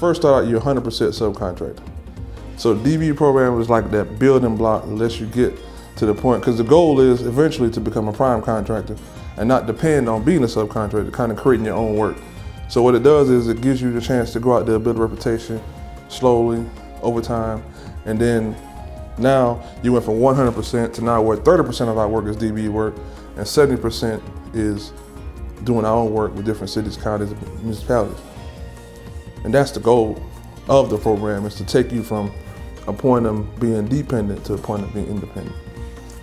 first start out, you're 100% subcontractor. So the DBE program is like that building block that lets you get to the point, because the goal is eventually to become a prime contractor and not depend on being a subcontractor, kind of creating your own work. So what it does is it gives you the chance to go out there, build a reputation slowly, over time, and then now you went from 100% to now where 30% of our work is DBE work and 70% is doing our own work with different cities, counties, and municipalities. And that's the goal of the program, is to take you from a point of being dependent to a point of being independent.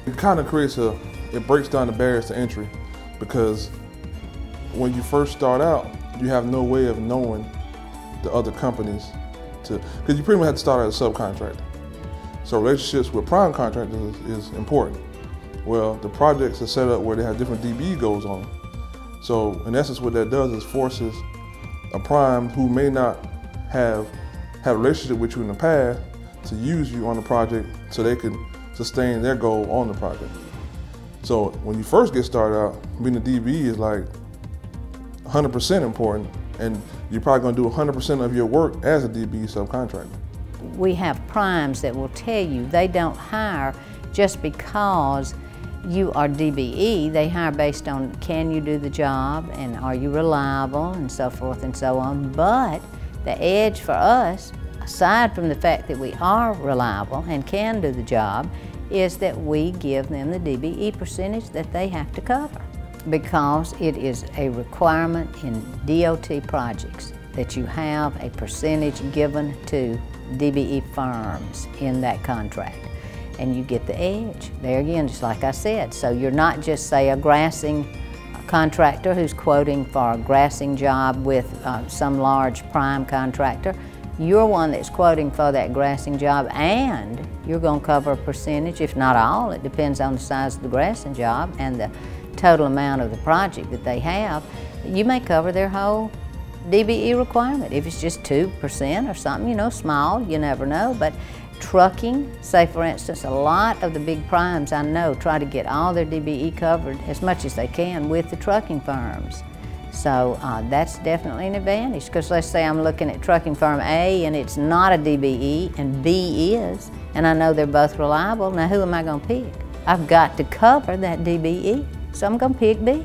It kind of creates it breaks down the barriers to entry, because when you first start out, you have no way of knowing the other companies, because you pretty much have to start as a subcontractor. So relationships with prime contractors is important. Well, the projects are set up where they have different DBE goals on them. So in essence, what that does is forces a prime who may not have had a relationship with you in the past to use you on the project so they can sustain their goal on the project. So when you first get started out, being a DBE is like 100% important, and you're probably going to do 100% of your work as a DBE subcontractor. We have primes that will tell you they don't hire just because you are DBE. They hire based on, can you do the job, and are you reliable, and so forth and so on. But the edge for us, aside from the fact that we are reliable and can do the job, is that we give them the DBE percentage that they have to cover, because it is a requirement in DOT projects that you have a percentage given to DBE firms in that contract, and you get the edge. There again, just like I said, so you're not just, say, a grassing contractor who's quoting for a grassing job with some large prime contractor. You're one that's quoting for that grassing job, and you're going to cover a percentage, if not all. It depends on the size of the grassing job and the total amount of the project that they have. You may cover their whole DBE requirement. If it's just 2% or something, you know, small, you never know. But trucking, say for instance, a lot of the big primes I know try to get all their DBE covered as much as they can with the trucking firms. So that's definitely an advantage, because let's say I'm looking at trucking firm A and it's not a DBE and B is, and I know they're both reliable. Now who am I going to pick? I've got to cover that DBE, so I'm going to pick B.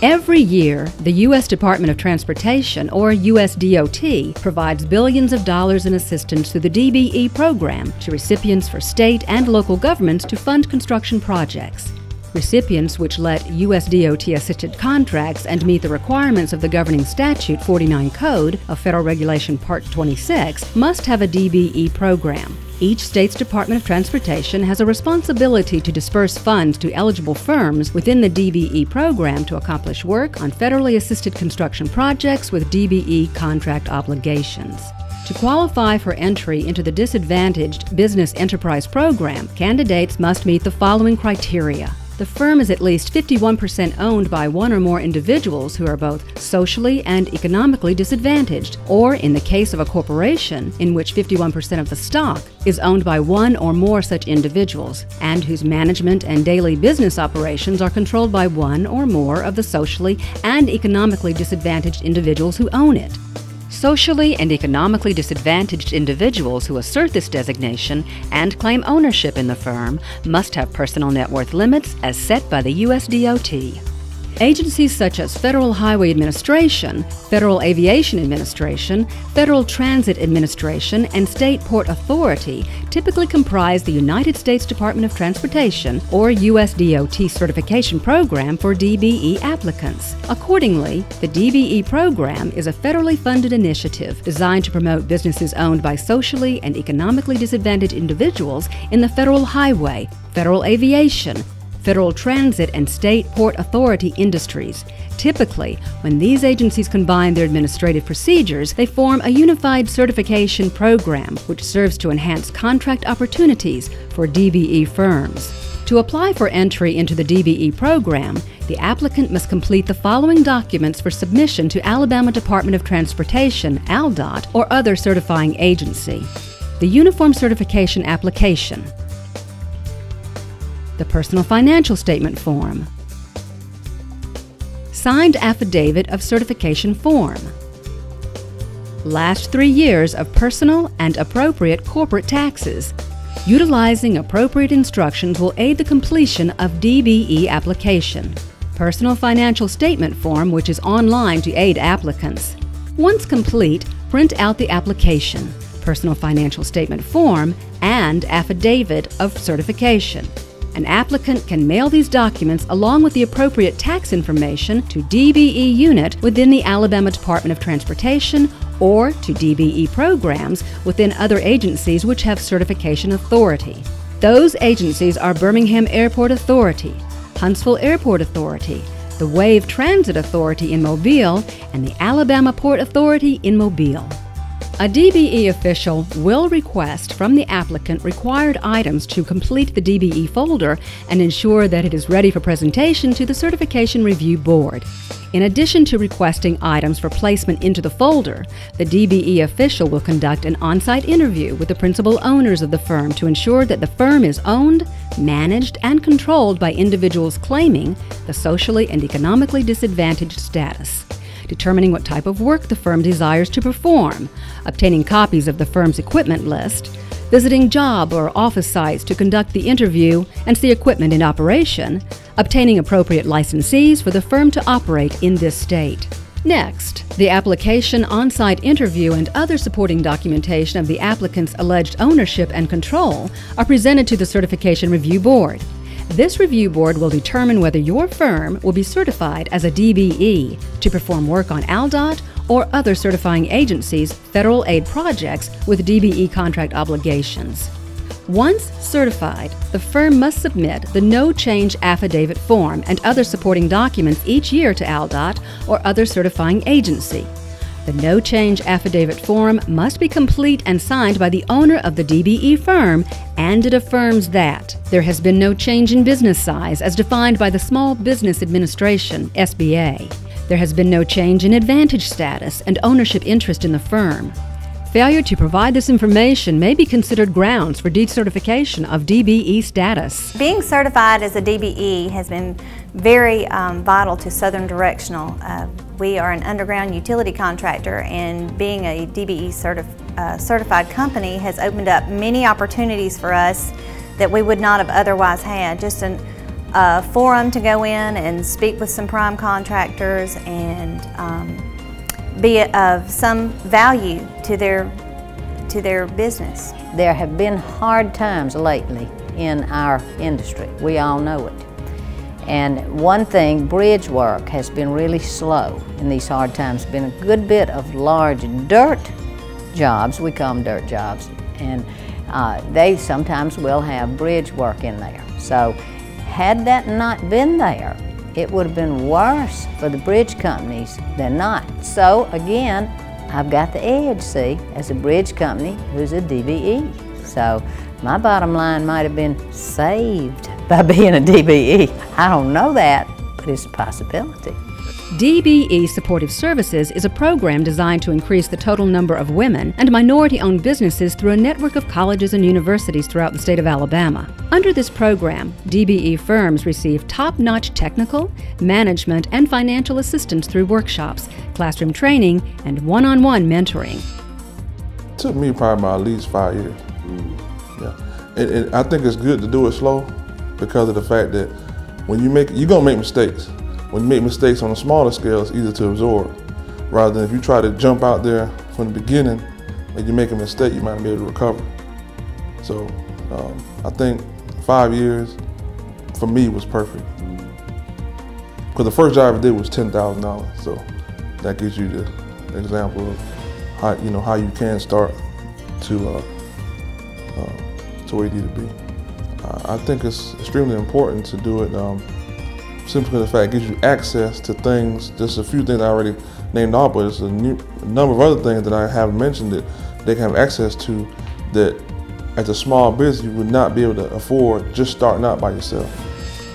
Every year, the U.S. Department of Transportation, or USDOT, provides billions of dollars in assistance through the DBE program to recipients for state and local governments to fund construction projects. Recipients which let USDOT-assisted contracts and meet the requirements of the governing statute 49 Code of Federal Regulation Part 26 must have a DBE program. Each state's Department of Transportation has a responsibility to disperse funds to eligible firms within the DBE program to accomplish work on federally assisted construction projects with DBE contract obligations. To qualify for entry into the Disadvantaged Business Enterprise Program, candidates must meet the following criteria. The firm is at least 51% owned by one or more individuals who are both socially and economically disadvantaged, or in the case of a corporation, in which 51% of the stock is owned by one or more such individuals, and whose management and daily business operations are controlled by one or more of the socially and economically disadvantaged individuals who own it. Socially and economically disadvantaged individuals who assert this designation and claim ownership in the firm must have personal net worth limits as set by the USDOT. Agencies such as Federal Highway Administration, Federal Aviation Administration, Federal Transit Administration, and State Port Authority typically comprise the United States Department of Transportation, or USDOT certification program for DBE applicants. Accordingly, the DBE program is a federally funded initiative designed to promote businesses owned by socially and economically disadvantaged individuals in the Federal Highway, Federal Aviation, Federal Transit, and State Port Authority industries. Typically, when these agencies combine their administrative procedures, they form a unified certification program which serves to enhance contract opportunities for DBE firms. To apply for entry into the DBE program, the applicant must complete the following documents for submission to Alabama Department of Transportation, ALDOT, or other certifying agency. The Uniform Certification Application, the Personal Financial Statement Form, Signed Affidavit of Certification Form, last 3 years of personal and appropriate corporate taxes. Utilizing appropriate instructions will aid the completion of DBE application. Personal financial statement form, which is online to aid applicants. Once complete, print out the application, personal financial statement form, and affidavit of certification. An applicant can mail these documents along with the appropriate tax information to DBE unit within the Alabama Department of Transportation or to DBE programs within other agencies which have certification authority. Those agencies are Birmingham Airport Authority, Huntsville Airport Authority, the Wave Transit Authority in Mobile, and the Alabama Port Authority in Mobile. A DBE official will request from the applicant required items to complete the DBE folder and ensure that it is ready for presentation to the Certification Review Board. In addition to requesting items for placement into the folder, the DBE official will conduct an on-site interview with the principal owners of the firm to ensure that the firm is owned, managed, and controlled by individuals claiming the socially and economically disadvantaged status. Determining what type of work the firm desires to perform, obtaining copies of the firm's equipment list, visiting job or office sites to conduct the interview and see equipment in operation, obtaining appropriate licensees for the firm to operate in this state. Next, the application, on-site interview, and other supporting documentation of the applicant's alleged ownership and control are presented to the Certification Review Board. This review board will determine whether your firm will be certified as a DBE to perform work on ALDOT or other certifying agencies' federal aid projects with DBE contract obligations. Once certified, the firm must submit the no-change affidavit form and other supporting documents each year to ALDOT or other certifying agency. The no-change affidavit form must be complete and signed by the owner of the DBE firm, and it affirms that there has been no change in business size as defined by the Small Business Administration, SBA. There has been no change in advantage status and ownership interest in the firm. Failure to provide this information may be considered grounds for decertification of DBE status. Being certified as a DBE has been very vital to Southern Directional. We are an underground utility contractor, and being a DBE certified company has opened up many opportunities for us that we would not have otherwise had. Just a forum to go in and speak with some prime contractors and be of some value to their business. There have been hard times lately in our industry. We all know it. And one thing, bridge work has been really slow in these hard times. Been a good bit of large dirt jobs, we call them dirt jobs, and they sometimes will have bridge work in there. So had that not been there, it would have been worse for the bridge companies than not. So again, I've got the edge, see, as a bridge company who's a DBE. So my bottom line might have been saved by being a DBE. I don't know that, but it's a possibility. DBE Supportive Services is a program designed to increase the total number of women and minority-owned businesses through a network of colleges and universities throughout the state of Alabama. Under this program, DBE firms receive top-notch technical, management, and financial assistance through workshops, classroom training, and one-on-one mentoring. It took me probably about at least 5 years. Yeah. And I think it's good to do it slow because of the fact that when you're gonna make mistakes. When you make mistakes on a smaller scale, it's easier to absorb. Rather than if you try to jump out there from the beginning and you make a mistake, you might not be able to recover. So I think 5 years for me was perfect. Because the first job I did was $10,000, so that gives you the example of how you can start to where you need to be. I think it's extremely important to do it simply because the fact it gives you access to things. Just a few things I already named off, but it's a number of other things that I haven't mentioned that they can have access to that as a small business you would not be able to afford just starting out by yourself.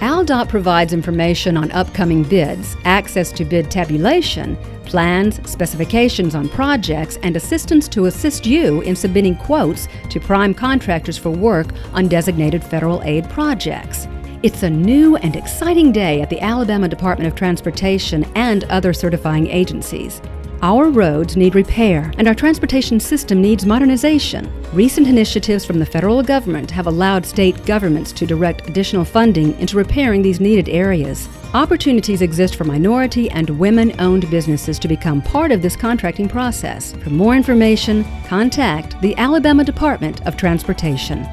ALDOT provides information on upcoming bids, access to bid tabulation, plans, specifications on projects, and assistance to assist you in submitting quotes to prime contractors for work on designated federal aid projects. It's a new and exciting day at the Alabama Department of Transportation and other certifying agencies. Our roads need repair, and our transportation system needs modernization. Recent initiatives from the federal government have allowed state governments to direct additional funding into repairing these needed areas. Opportunities exist for minority and women-owned businesses to become part of this contracting process. For more information, contact the Alabama Department of Transportation.